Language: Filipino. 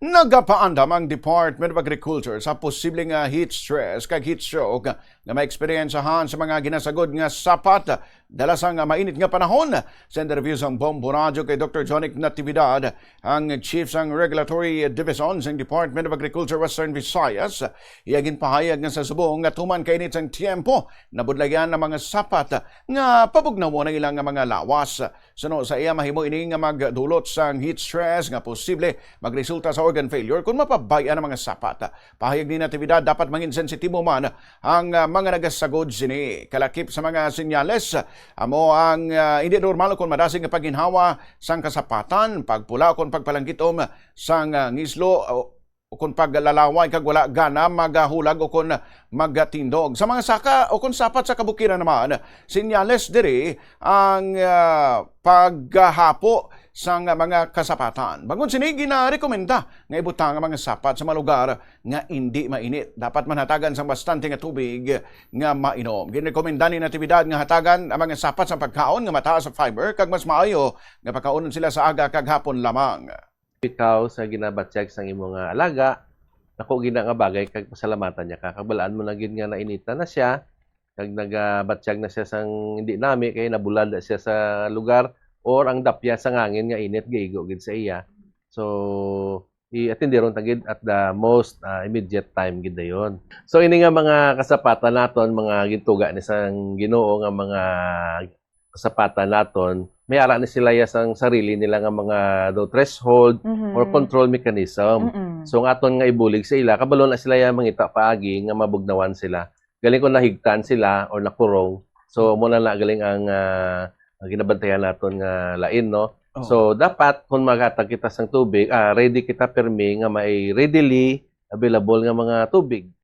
Nagapaandam ang Department of Agriculture sa posibleng heat stress kag heat stroke nga maeksperiensahan sa mga ginasagod nga sapat dala sa mainit nga panahon. Sa interview sa Bombo Radio kay Dr. Jonic Natividad, ang Chief sang Regulatory Division sa Department of Agriculture Western Visayas, iyagin pahayag nga sa subong nga tuman kainit sang tiempo nabudlayan ng mga sapat nga pabugnawo ng ilang mga lawas. Suno sa iya mahimo ini nga magdulot sang heat stress nga posible magresulta sa organ failure kung mapabayan ang mga sapat. Pahayag ni Natividad, dapat mangin sensitibo man ang mga nagasagod sini. Kalakip sa mga senyales, amo ang hindi normal kung madasing nga pagginhawa sang kasapatan, pagpula kung pagpalangkitom sang ngislo o kung paglalaway kag wala gana magahulag o kung magatindog. Sa mga saka o kung sapat sa kabukiran naman, senyales diri ang paghahapo sang mga kasapatan. Bangon sini ginarekomenda nga ibutang ang mga sapat sa mga lugar nga hindi mainit. Dapat manhatagan sang bastante nga tubig nga mainom. Ginekomenda ni Natividad nga hatagan ang mga sapat sa pagkaon nga mataas sa fiber kag mas maayo nga pagkaonon sila sa aga kag hapon lamang. Ikaw sa ginabatsyag sang imong nga alaga, nako gina nga bagay kag pasalamatan niya ka. Kabalaan mo na gid nga nainita na siya, kag nagabatsyag na siya sang hindi nami kay nabulad na siya sa lugar or ang dapya sa ngangin nga init gaigo gid sa iya. So i-attenderon ta gid at the most immediate time gid dayon. So ini nga mga kasapatan naton, mga gintuga ni sang Ginoo nga mga kasapatan naton, may ara ni sila sang sarili nila nga mga threshold or control mechanism. So ang aton nga ibulig sa ila, kabalo na sila yang mangita paagi nga mabugnawan sila. Galing kung nahigtan sila or nakurong. So mo na galing ang ginabantayan naton nga lain, no? Oh. So dapat kung magatag kita sang tubig, ready kita permi nga may readily available nga mga tubig.